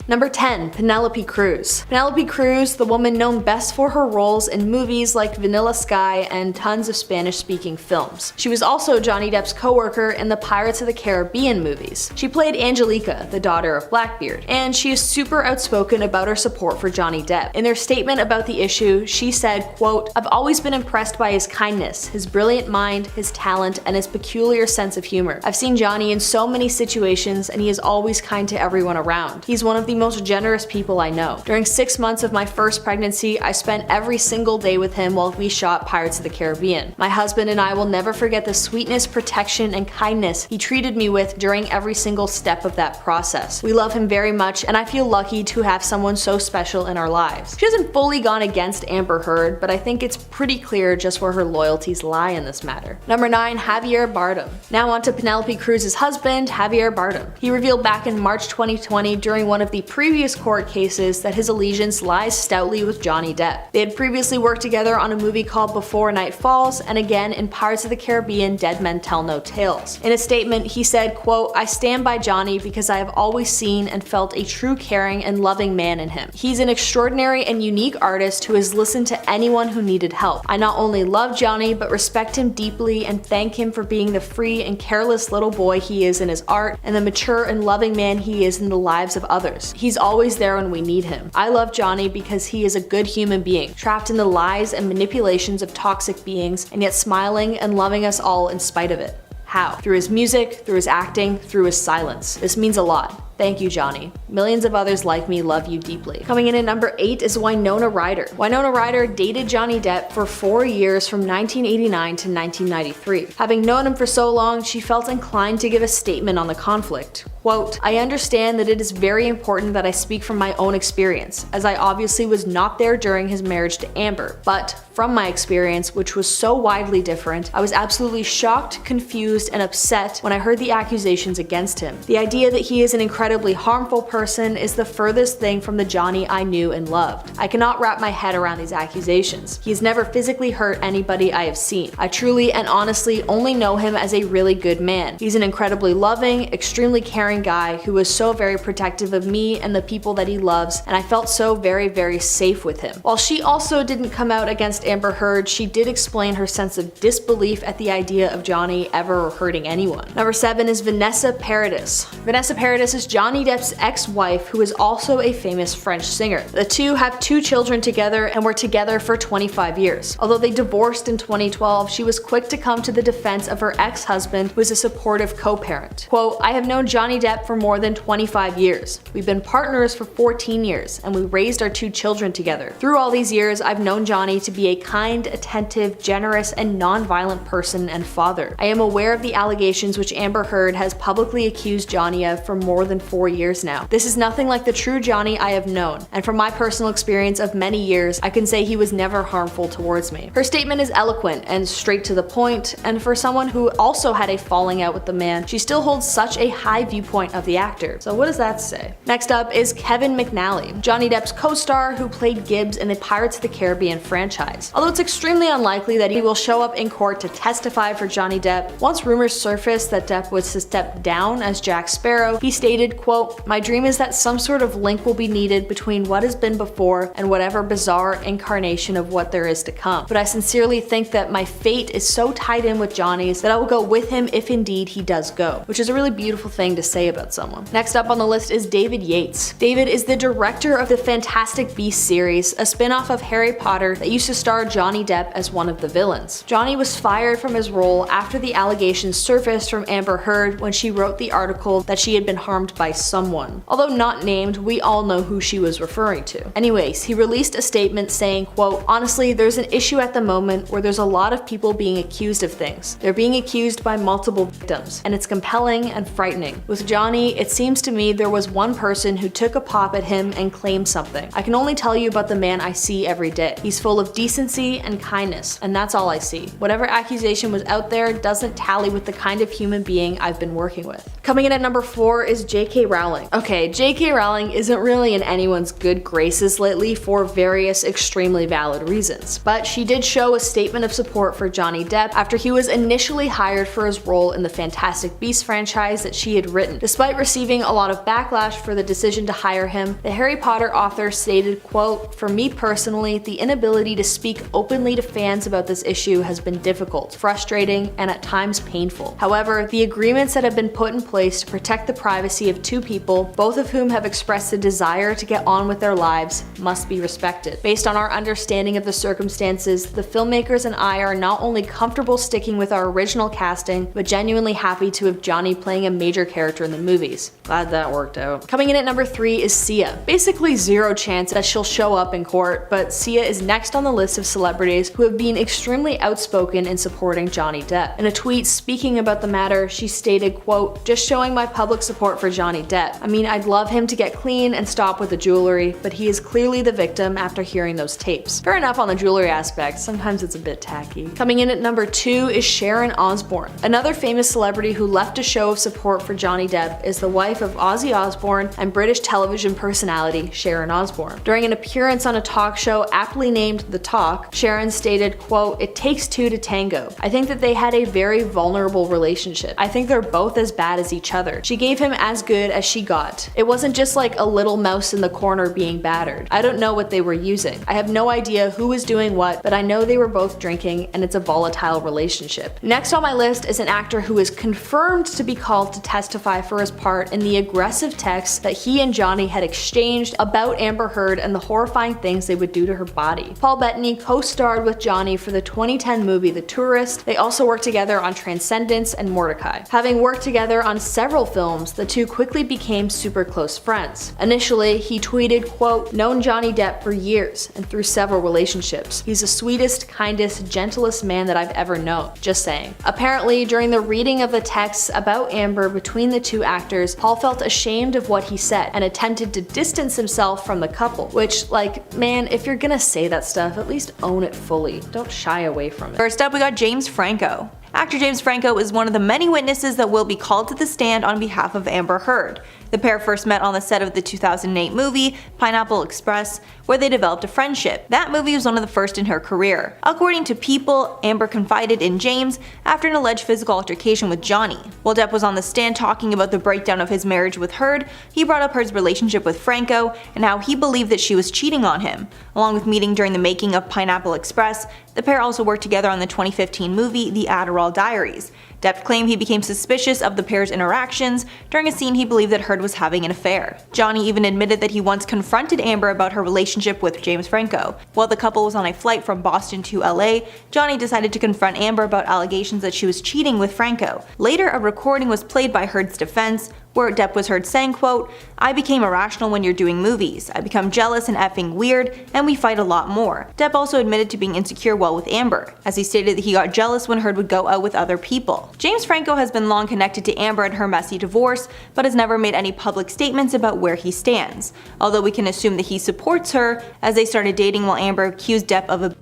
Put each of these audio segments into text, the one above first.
Number 10. Penelope Cruz. Penelope Cruz, the woman known best for her roles in movies like Vanilla Sky and tons of Spanish-speaking films. She was also Johnny Depp's co-worker in the Pirates of the Caribbean movies. She played Angelica, the daughter of Blackbeard, and she is super outspoken about her support for Johnny Depp. In their statement about the issue, she said, quote, "I've always been impressed by his kindness, his brilliant mind, his talent, and his peculiar sense of humor. I've seen Johnny in so many situations and he is always kind to everyone around. He's one of the most generous people I know. During 6 months of my first pregnancy, I spent every single day with him while we shot Pirates of the Caribbean. My husband and I will never forget the sweetness, protection, and kindness he treated me with during every single step of that process. We love him very much and I feel lucky to have someone so special in our lives." She hasn't fully gone against Amber Heard, but I think it's pretty clear just where her loyalties lie in this matter. Number 9. Javier Bardem. Now on to Penelope Cruz's husband, Javier Bardem. He revealed back in March 2020 during one of the previous court cases that his allegiance lies stoutly with Johnny Depp. They had previously worked together on a movie called Before Night Falls and again in Pirates of the Caribbean Dead Men Tell No Tales. In a statement, he said, quote, "I stand by Johnny because I have always seen and felt a true caring and loving man in him. He's an extraordinary and unique artist who has listened to anyone who needed help. I not only love Johnny but respect him deeply and thank him for being the free and careless little boy he is in his art and the mature and loving man he is in the lives of others. He's always there when we need him. I love Johnny because he is a good human being, trapped in the lies and manipulations of toxic beings and yet smiling and loving us all in spite of it. How? Through his music, through his acting, through his silence. This means a lot. Thank you, Johnny. Millions of others like me love you deeply." Coming in at number 8 is Winona Ryder. Winona Ryder dated Johnny Depp for 4 years from 1989 to 1993. Having known him for so long, she felt inclined to give a statement on the conflict. Quote, "I understand that it is very important that I speak from my own experience, as I obviously was not there during his marriage to Amber, but from my experience, which was so widely different, I was absolutely shocked, confused, and upset when I heard the accusations against him. The idea that he is an incredibly harmful person is the furthest thing from the Johnny I knew and loved. I cannot wrap my head around these accusations. He has never physically hurt anybody I have seen. I truly and honestly only know him as a really good man. He's an incredibly loving, extremely caring guy who was so very protective of me and the people that he loves, and I felt so very, very safe with him." While she also didn't come out against Amber Heard, she did explain her sense of disbelief at the idea of Johnny ever hurting anyone. Number 7 is Vanessa Paradis. Vanessa Paradis is Johnny Depp's ex-wife, who is also a famous French singer. The two have 2 children together and were together for 25 years. Although they divorced in 2012, she was quick to come to the defense of her ex-husband, who is a supportive co-parent. Quote, "I have known Johnny Depp for more than 25 years. We've been partners for 14 years, and we raised our 2 children together. Through all these years, I've known Johnny to be a kind, attentive, generous, and non-violent person and father. I am aware of the allegations which Amber Heard has publicly accused Johnny of for more than 4 years now. This is nothing like the true Johnny I have known, and from my personal experience of many years, I can say he was never harmful towards me." Her statement is eloquent and straight to the point, and for someone who also had a falling out with the man, she still holds such a high viewpoint of the actor. So what does that say? Next up is Kevin McNally, Johnny Depp's co-star who played Gibbs in the Pirates of the Caribbean franchise. Although it's extremely unlikely that he will show up in court to testify for Johnny Depp, once rumors surfaced that Depp was to step down as Jack Sparrow, he stated, quote, "My dream is that some sort of link will be needed between what has been before and whatever bizarre incarnation of what there is to come. But I sincerely think that my fate is so tied in with Johnny's that I will go with him if indeed he does go," which is a really beautiful thing to say about someone. Next up on the list is David Yates. David is the director of the Fantastic Beasts series, a spin-off of Harry Potter that used to star Johnny Depp as one of the villains. Johnny was fired from his role after the allegations surfaced from Amber Heard when she wrote the article that she had been harmed by someone. Although not named, we all know who she was referring to. Anyways, he released a statement saying, quote, "Honestly, there's an issue at the moment where there's a lot of people being accused of things. They're being accused by multiple victims, and it's compelling and frightening. With Johnny, it seems to me there was one person who took a pop at him and claimed something. I can only tell you about the man I see every day. He's full of decency and kindness, and that's all I see. Whatever accusation was out there doesn't tally with the kind of human being I've been working with." Coming in at number 4 is J.K. Rowling. Okay, J.K. Rowling isn't really in anyone's good graces lately for various extremely valid reasons, but she did show a statement of support for Johnny Depp after he was initially hired for his role in the Fantastic Beasts franchise that she had written. Despite receiving a lot of backlash for the decision to hire him, the Harry Potter author stated, quote, "For me personally, the inability to speak openly to fans about this issue has been difficult, frustrating, and at times painful. However, the agreements that have been put in place to protect the privacy of two people, both of whom have expressed a desire to get on with their lives, must be respected. Based on our understanding of the circumstances, the filmmakers and I are not only comfortable sticking with our original casting, but genuinely happy to have Johnny playing a major character in the movies." Glad that worked out. Coming in at number 3 is Sia. Basically zero chance that she'll show up in court, but Sia is next on the list of celebrities who have been extremely outspoken in supporting Johnny Depp. In a tweet speaking about the matter, she stated, quote, "Just showing my public support for Johnny Depp. I mean, I'd love him to get clean and stop with the jewelry, but he is clearly the victim after hearing those tapes." Fair enough on the jewelry aspect, sometimes it's a bit tacky. Coming in at number 2 is Sharon Osbourne. Another famous celebrity who left a show of support for Johnny Depp is the wife of Ozzy Osbourne and British television personality Sharon Osbourne. During an appearance on a talk show aptly named The Talk, Sharon stated, quote, "It takes two to tango. I think that they had a very vulnerable relationship. I think they're both as bad as each other. She gave him as good as she got. It wasn't just like a little mouse in the corner being battered. I don't know what they were using. I have no idea who was doing what, but I know they were both drinking and it's a volatile relationship." Next on my list is an actor who is confirmed to be called to testify for his part in the aggressive texts that he and Johnny had exchanged about Amber Heard and the horrifying things they would do to her body. Paul Bettany co-starred with Johnny for the 2010 movie The Tourist. They also worked together on Transcendence and Mordecai. Having worked together on several films, the two quickly became super close friends. Initially, he tweeted, quote, "Known Johnny Depp for years and through several relationships. He's the sweetest, kindest, gentlest man that I've ever known. Just saying." Apparently, during the reading of the texts about Amber between the two actors, Paul felt ashamed of what he said and attempted to distance himself from the couple, which, like, man, if you're gonna say that stuff, at least own it fully. Don't shy away from it. First up, we got James Franco. Actor James Franco is one of the many witnesses that will be called to the stand on behalf of Amber Heard. The pair first met on the set of the 2008 movie Pineapple Express, where they developed a friendship. That movie was one of the first in her career. According to People, Amber confided in James after an alleged physical altercation with Johnny. While Depp was on the stand talking about the breakdown of his marriage with Heard, he brought up Heard's relationship with Franco and how he believed that she was cheating on him. Along with meeting during the making of Pineapple Express, the pair also worked together on the 2015 movie The Adderall Diaries. Depp claimed he became suspicious of the pair's interactions during a scene he believed that Heard was having an affair. Johnny even admitted that he once confronted Amber about her relationship with James Franco. While the couple was on a flight from Boston to LA, Johnny decided to confront Amber about allegations that she was cheating with Franco. Later, a recording was played by Heard's defense, where Depp was heard saying, quote, "I became irrational when you're doing movies. I become jealous and effing weird, and we fight a lot more." Depp also admitted to being insecure while with Amber, as he stated that he got jealous when Heard would go out with other people. James Franco has been long connected to Amber and her messy divorce, but has never made any public statements about where he stands. Although we can assume that he supports her, as they started dating while Amber accused Depp of a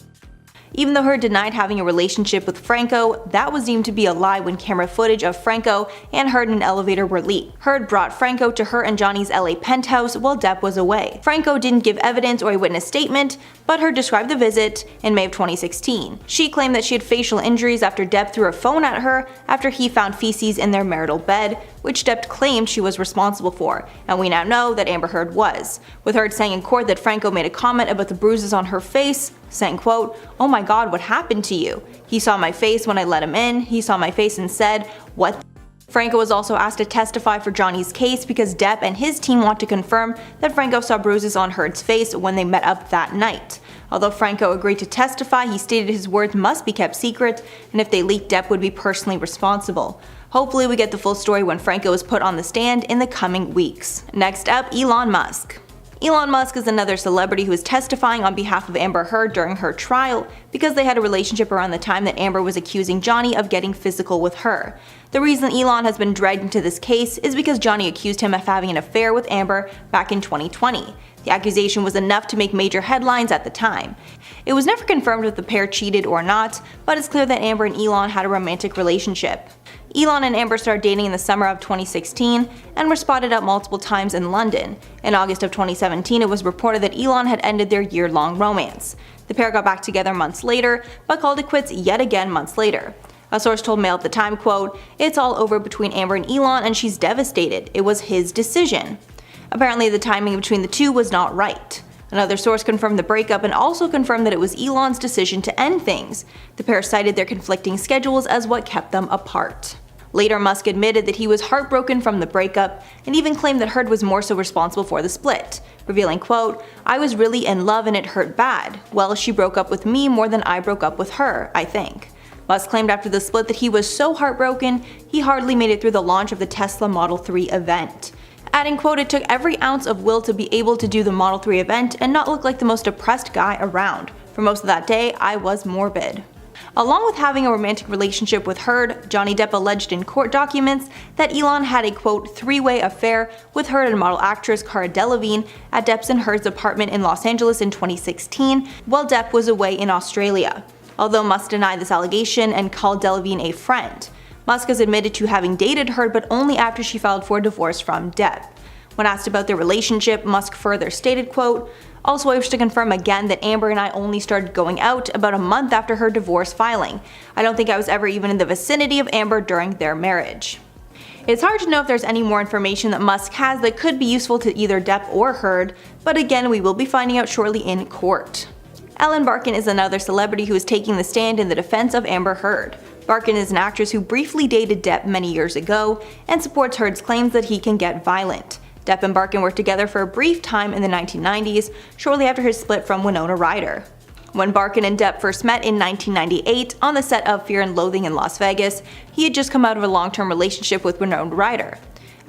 Even though Heard denied having a relationship with Franco, that was deemed to be a lie when camera footage of Franco and Heard in an elevator were leaked. Heard brought Franco to her and Johnny's LA penthouse while Depp was away. Franco didn't give evidence or a witness statement, but Heard described the visit in May of 2016. She claimed that she had facial injuries after Depp threw a phone at her after he found feces in their marital bed, which Depp claimed she was responsible for, and we now know that Amber Heard was. With Heard saying in court that Franco made a comment about the bruises on her face, saying, quote, "Oh my god, what happened to you? He saw my face when I let him in, he saw my face and said, what?" Franco was also asked to testify for Johnny's case because Depp and his team want to confirm that Franco saw bruises on Heard's face when they met up that night. Although Franco agreed to testify, he stated his words must be kept secret, and if they leaked, Depp would be personally responsible. Hopefully we get the full story when Franco is put on the stand in the coming weeks. Next up, Elon Musk. Elon Musk is another celebrity who is testifying on behalf of Amber Heard during her trial because they had a relationship around the time that Amber was accusing Johnny of getting physical with her. The reason Elon has been dragged into this case is because Johnny accused him of having an affair with Amber back in 2020. The accusation was enough to make major headlines at the time. It was never confirmed if the pair cheated or not, but it's clear that Amber and Elon had a romantic relationship. Elon and Amber started dating in the summer of 2016 and were spotted out multiple times in London. In August of 2017, it was reported that Elon had ended their year-long romance. The pair got back together months later, but called it quits yet again months later. A source told Mail at the time, quote, "It's all over between Amber and Elon and she's devastated. It was his decision." Apparently the timing between the two was not right. Another source confirmed the breakup and also confirmed that it was Elon's decision to end things. The pair cited their conflicting schedules as what kept them apart. Later, Musk admitted that he was heartbroken from the breakup and even claimed that Heard was more so responsible for the split, revealing, quote, "I was really in love and it hurt bad. Well, she broke up with me more than I broke up with her, I think." Musk claimed after the split that he was so heartbroken, he hardly made it through the launch of the Tesla Model 3 event. Adding, quote, "It took every ounce of will to be able to do the Model 3 event and not look like the most depressed guy around. For most of that day, I was morbid." Along with having a romantic relationship with Heard, Johnny Depp alleged in court documents that Elon had a, quote, three-way affair with Heard and model actress Cara Delevingne at Depp's and Heard's apartment in Los Angeles in 2016, while Depp was away in Australia. Although Musk denied this allegation and called Delevingne a friend. Musk has admitted to having dated Heard, but only after she filed for divorce from Depp. When asked about their relationship, Musk further stated, quote, "Also, I wish to confirm again that Amber and I only started going out about a month after her divorce filing. I don't think I was ever even in the vicinity of Amber during their marriage." It's hard to know if there's any more information that Musk has that could be useful to either Depp or Heard, but again, we will be finding out shortly in court. Ellen Barkin is another celebrity who is taking the stand in the defense of Amber Heard. Barkin is an actress who briefly dated Depp many years ago and supports Heard's claims that he can get violent. Depp and Barkin worked together for a brief time in the 1990s, shortly after his split from Winona Ryder. When Barkin and Depp first met in 1998 on the set of Fear and Loathing in Las Vegas, he had just come out of a long-term relationship with Winona Ryder.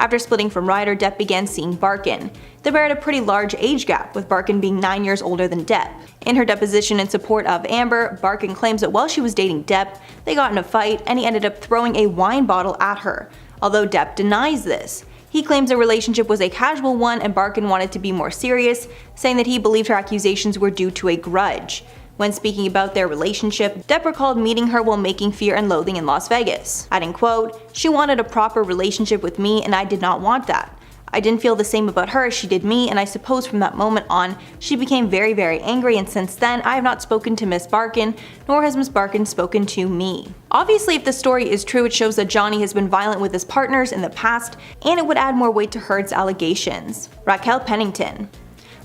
After splitting from Ryder, Depp began seeing Barkin. The pair had a pretty large age gap, with Barkin being 9 years older than Depp. In her deposition in support of Amber, Barkin claims that while she was dating Depp, they got in a fight and he ended up throwing a wine bottle at her, although Depp denies this. He claims their relationship was a casual one and Barkin wanted to be more serious, saying that he believed her accusations were due to a grudge. When speaking about their relationship, Depp recalled meeting her while making Fear and Loathing in Las Vegas, adding, quote, "She wanted a proper relationship with me and I did not want that. I didn't feel the same about her as she did me, and I suppose from that moment on, she became very, very angry, and since then, I have not spoken to Miss Barkin, nor has Miss Barkin spoken to me." Obviously, if the story is true, it shows that Johnny has been violent with his partners in the past, and it would add more weight to Heard's allegations. Raquel Pennington.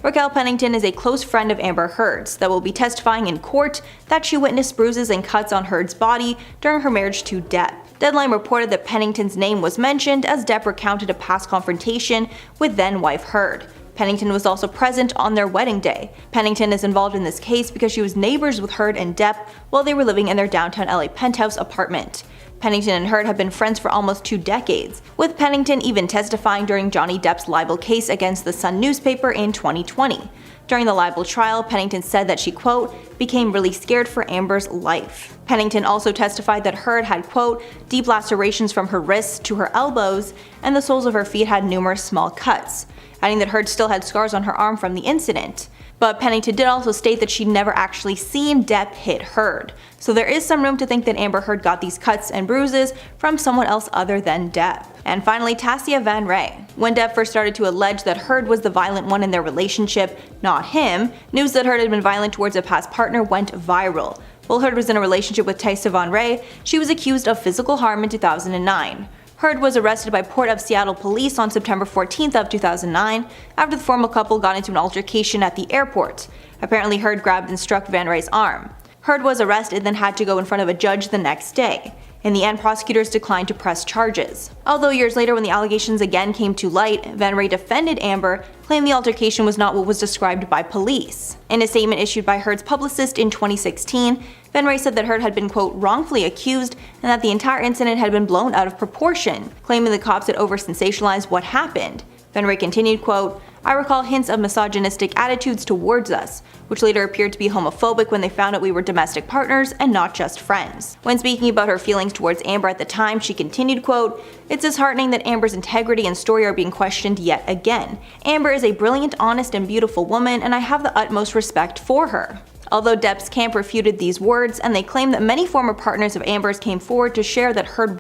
Raquel Pennington is a close friend of Amber Heard's that will be testifying in court that she witnessed bruises and cuts on Heard's body during her marriage to Depp. Deadline reported that Pennington's name was mentioned as Depp recounted a past confrontation with then-wife Heard. Pennington was also present on their wedding day. Pennington is involved in this case because she was neighbors with Heard and Depp while they were living in their downtown LA penthouse apartment. Pennington and Heard have been friends for almost 2 decades, with Pennington even testifying during Johnny Depp's libel case against the Sun newspaper in 2020. During the libel trial, Pennington said that she, quote, "became really scared for Amber's life." Pennington also testified that Heard had, quote, "deep lacerations from her wrists to her elbows, and the soles of her feet had numerous small cuts," adding that Heard still had scars on her arm from the incident. But Pennington did also state that she'd never actually seen Depp hit Heard, so there is some room to think that Amber Heard got these cuts and bruises from someone else other than Depp. And finally, Tasya Van Ree. When Depp first started to allege that Heard was the violent one in their relationship, not him, news that Heard had been violent towards a past partner went viral. While Heard was in a relationship with Tasya Van Ree, she was accused of physical harm in 2009. Heard was arrested by Port of Seattle police on September 14th of 2009 after the former couple got into an altercation at the airport. Apparently Heard grabbed and struck Van Ree's arm. Heard was arrested and then had to go in front of a judge the next day. In the end, prosecutors declined to press charges. Although years later when the allegations again came to light, Van Ree defended Amber, claiming the altercation was not what was described by police. In a statement issued by Heard's publicist in 2016, Van Ree said that Heard had been, quote, "wrongfully accused and that the entire incident had been blown out of proportion," claiming the cops had over-sensationalized what happened. Van Ree continued, quote, "I recall hints of misogynistic attitudes towards us, which later appeared to be homophobic when they found out we were domestic partners and not just friends." When speaking about her feelings towards Amber at the time, she continued, quote, "It's disheartening that Amber's integrity and story are being questioned yet again. Amber is a brilliant, honest, and beautiful woman, and I have the utmost respect for her." Although Depp's camp refuted these words, and they claim that many former partners of Amber's came forward to share that Heard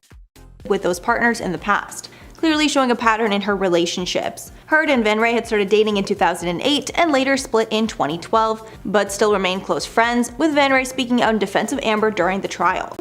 with those partners in the past, clearly showing a pattern in her relationships. Heard and Van Ree had started dating in 2008 and later split in 2012, but still remained close friends, with Van Ree speaking out in defense of Amber during the trial.